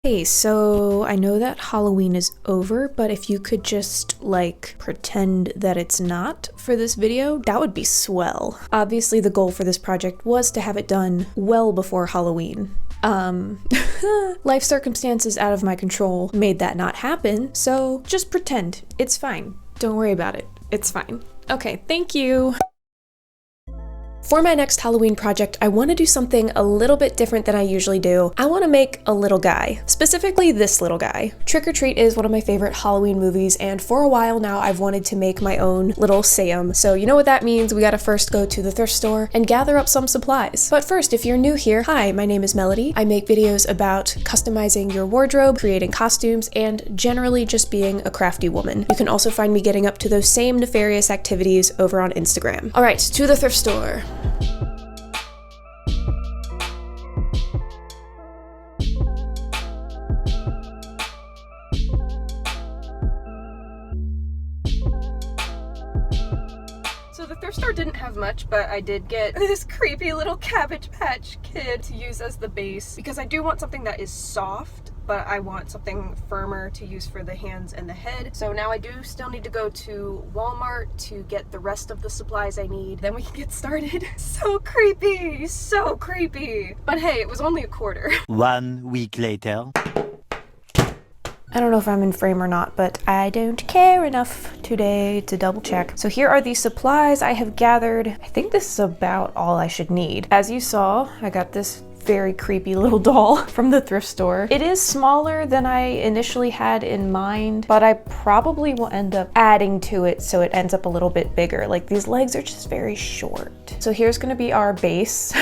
Hey, so I know that Halloween is over, but if you could just, pretend that it's not for this video, that would be swell. Obviously, the goal for this project was to have it done well before Halloween. Life circumstances out of my control made that not happen, so just pretend. It's fine. Don't worry about it. It's fine. Okay, thank you. For my next Halloween project, I want to do something a little bit different than I usually do. I want to make a little guy, specifically this little guy. Trick or Treat is one of my favorite Halloween movies, and for a while now I've wanted to make my own little Sam. So you know what that means, we gotta first go to the thrift store and gather up some supplies. But first, if you're new here, hi, my name is Melody. I make videos about customizing your wardrobe, creating costumes, and generally just being a crafty woman. You can also find me getting up to those same nefarious activities over on Instagram. All right, to the thrift store. So the thrift store didn't have much, but I did get this creepy little Cabbage Patch Kid to use as the base because I do want something that is soft, but I want something firmer to use for the hands and the head. So now I do still need to go to Walmart to get the rest of the supplies I need. Then we can get started. So creepy, so creepy. But hey, it was only a quarter. 1 week later. I don't know if I'm in frame or not, but I don't care enough today to double check. So here are the supplies I have gathered. I think this is about all I should need. As you saw, I got this very creepy little doll from the thrift store. It is smaller than I initially had in mind, but I probably will end up adding to it so it ends up a little bit bigger. Like, these legs are just very short. So here's gonna be our base.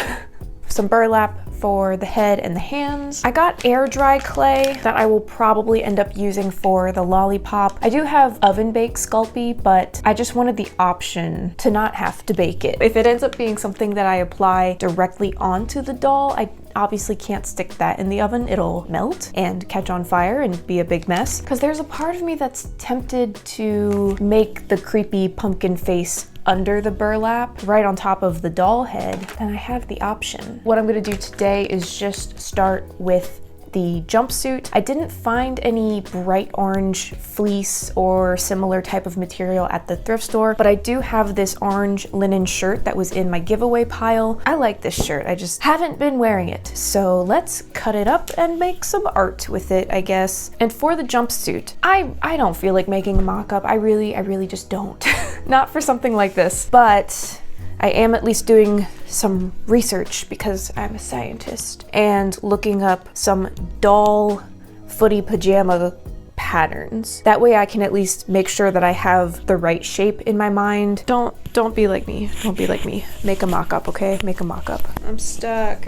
Some burlap for the head and the hands. I got air dry clay that I will probably end up using for the lollipop. I do have oven bake Sculpey, but I just wanted the option to not have to bake it. If it ends up being something that I apply directly onto the doll, I obviously can't stick that in the oven. It'll melt and catch on fire and be a big mess. Because there's a part of me that's tempted to make the creepy pumpkin face under the burlap, right on top of the doll head, then I have the option. What I'm gonna do today is just start with the jumpsuit. I didn't find any bright orange fleece or similar type of material at the thrift store, but I do have this orange linen shirt that was in my giveaway pile. I like this shirt, I just haven't been wearing it. So let's cut it up and make some art with it, I guess. And for the jumpsuit, I don't feel like making a mock-up. I really just don't. Not for something like this, but I am at least doing some research because I'm a scientist and looking up some doll footy pajama patterns. That way I can at least make sure that I have the right shape in my mind. Don't be like me. Don't be like me. Make a mock-up, okay? Make a mock-up. I'm stuck.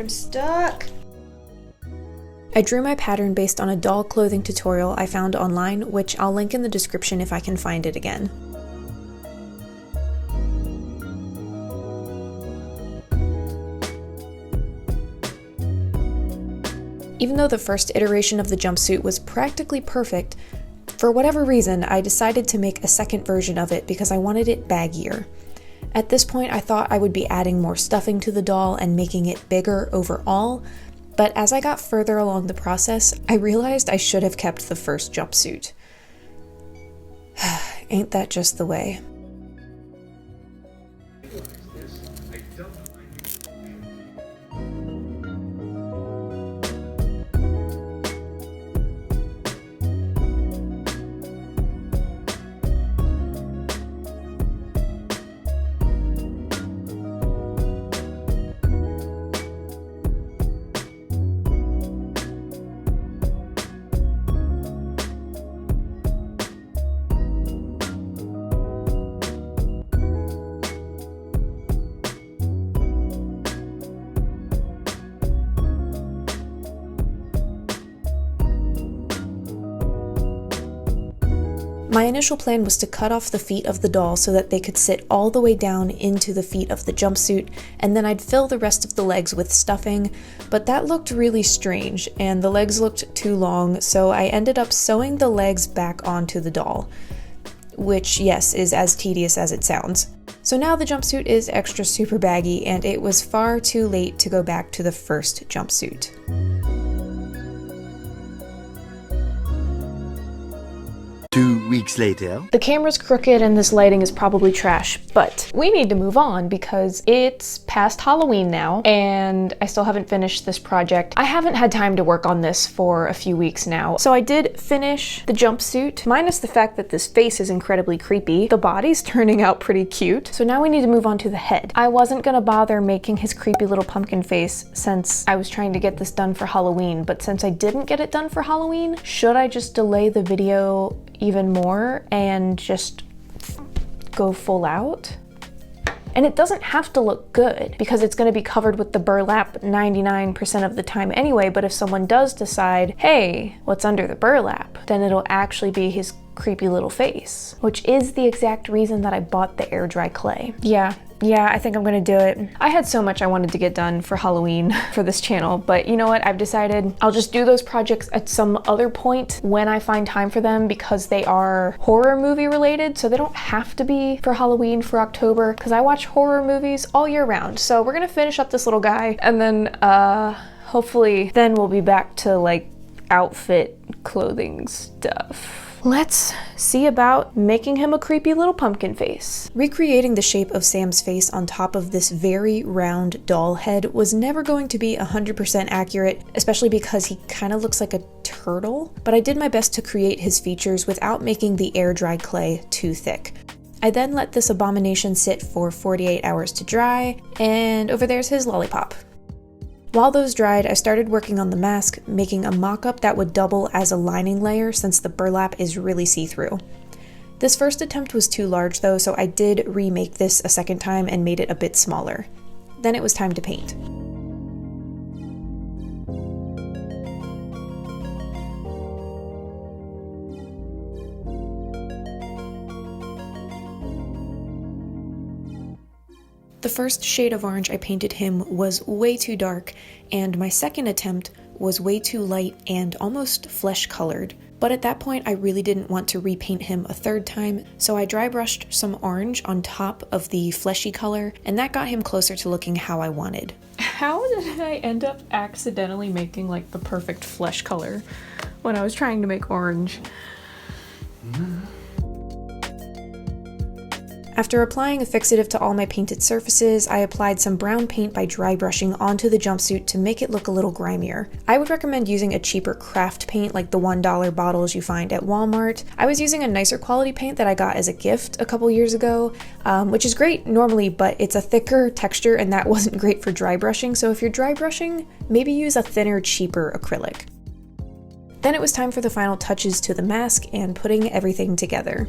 I drew my pattern based on a doll clothing tutorial I found online, which I'll link in the description if I can find it again. Even though the first iteration of the jumpsuit was practically perfect, for whatever reason, I decided to make a second version of it because I wanted it baggier. At this point, I thought I would be adding more stuffing to the doll and making it bigger overall, but as I got further along the process, I realized I should have kept the first jumpsuit. Ain't that just the way? My initial plan was to cut off the feet of the doll so that they could sit all the way down into the feet of the jumpsuit, and then I'd fill the rest of the legs with stuffing, but that looked really strange, and the legs looked too long, so I ended up sewing the legs back onto the doll, which, yes, is as tedious as it sounds. So now the jumpsuit is extra super baggy, and it was far too late to go back to the first jumpsuit. weeks later. The camera's crooked and this lighting is probably trash, but we need to move on because it's past Halloween now and I still haven't finished this project. I haven't had time to work on this for a few weeks now. So I did finish the jumpsuit, minus the fact that this face is incredibly creepy. The body's turning out pretty cute. So now we need to move on to the head. I wasn't gonna bother making his creepy little pumpkin face since I was trying to get this done for Halloween, but since I didn't get it done for Halloween, should I just delay the video even more and just go full out? And it doesn't have to look good because it's gonna be covered with the burlap 99% of the time anyway, but if someone does decide, hey, what's under the burlap? Then it'll actually be his creepy little face, which is the exact reason that I bought the air dry clay. Yeah, I think I'm gonna do it. I had so much I wanted to get done for Halloween for this channel, but you know what? I've decided I'll just do those projects at some other point when I find time for them because they are horror movie related, so they don't have to be for Halloween, for October, because I watch horror movies all year round. So we're gonna finish up this little guy and then hopefully then we'll be back to like outfit clothing stuff. Let's see about making him a creepy little pumpkin face. Recreating the shape of Sam's face on top of this very round doll head was never going to be 100% accurate, especially because he kind of looks like a turtle, but I did my best to create his features without making the air dry clay too thick. I then let this abomination sit for 48 hours to dry, and over there's his lollipop. While those dried, I started working on the mask, making a mock-up that would double as a lining layer since the burlap is really see-through. This first attempt was too large though, so I did remake this a second time and made it a bit smaller. Then it was time to paint. The first shade of orange I painted him was way too dark, and my second attempt was way too light and almost flesh-colored. But at that point, I really didn't want to repaint him a third time, so I dry brushed some orange on top of the fleshy color, and that got him closer to looking how I wanted. How did I end up accidentally making like the perfect flesh color when I was trying to make orange? After applying a fixative to all my painted surfaces, I applied some brown paint by dry brushing onto the jumpsuit to make it look a little grimier. I would recommend using a cheaper craft paint like the $1 bottles you find at Walmart. I was using a nicer quality paint that I got as a gift a couple years ago, which is great normally, but it's a thicker texture and that wasn't great for dry brushing, so if you're dry brushing, maybe use a thinner, cheaper acrylic. Then it was time for the final touches to the mask and putting everything together.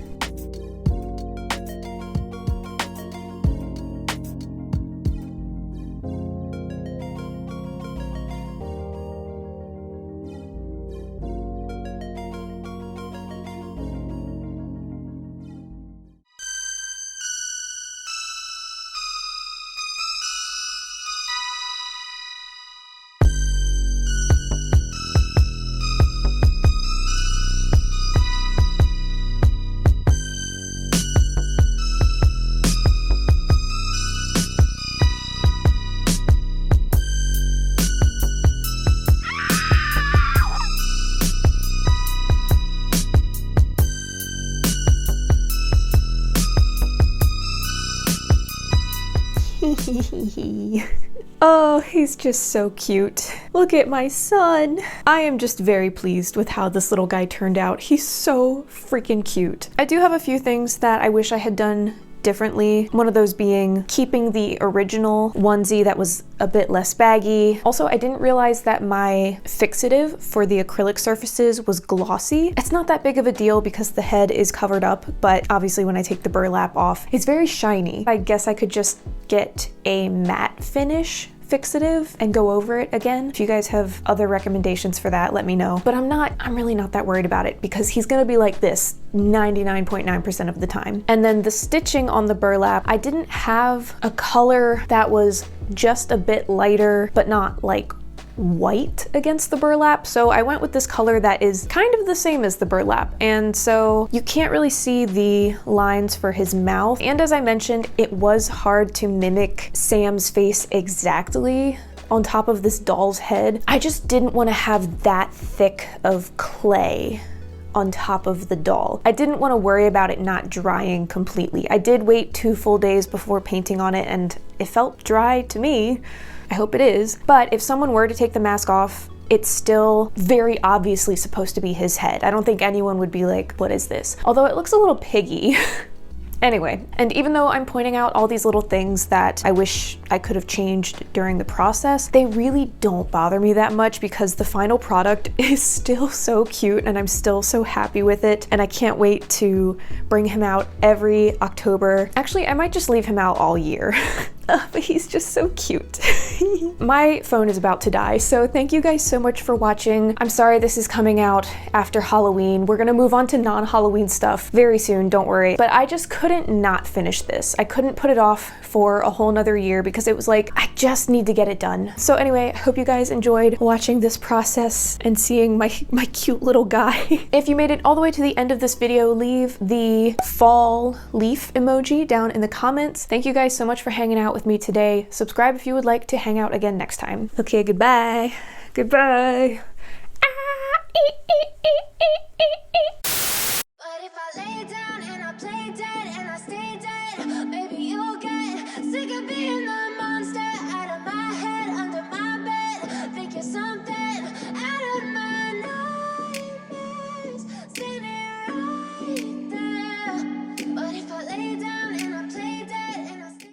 Oh, he's just so cute. Look at my son. I am just very pleased with how this little guy turned out. He's so freaking cute. I do have a few things that I wish I had done differently. One of those being keeping the original onesie that was a bit less baggy. Also, I didn't realize that my fixative for the acrylic surfaces was glossy. It's not that big of a deal because the head is covered up, but obviously when I take the burlap off, it's very shiny. I guess I could just get a matte finish fixative and go over it again. If you guys have other recommendations for that, let me know. But I'm really not that worried about it because he's gonna be like this 99.9% of the time. And then the stitching on the burlap, I didn't have a color that was just a bit lighter, but not like white against the burlap, so I went with this color that is kind of the same as the burlap, and so you can't really see the lines for his mouth. And as I mentioned, it was hard to mimic Sam's face exactly on top of this doll's head. I just didn't want to have that thick of clay on top of the doll. I didn't want to worry about it not drying completely. I did wait 2 full days before painting on it and it felt dry to me. I hope it is. But if someone were to take the mask off, it's still very obviously supposed to be his head. I don't think anyone would be like, what is this? Although it looks a little piggy. Anyway, and even though I'm pointing out all these little things that I wish I could have changed during the process, they really don't bother me that much because the final product is still so cute and I'm still so happy with it, and I can't wait to bring him out every October. Actually, I might just leave him out all year. But he's just so cute. My phone is about to die, so thank you guys so much for watching. I'm sorry this is coming out after Halloween. We're gonna move on to non-Halloween stuff very soon, don't worry. But I just couldn't not finish this. I couldn't put it off for a whole nother year because it was like, I just need to get it done. So anyway, I hope you guys enjoyed watching this process and seeing my cute little guy. If you made it all the way to the end of this video, leave the fall leaf emoji down in the comments. Thank you guys so much for hanging out with me today. Subscribe if you would like to hang out again next time. Okay, goodbye. Goodbye. But if I lay down and I play dead and I stay dead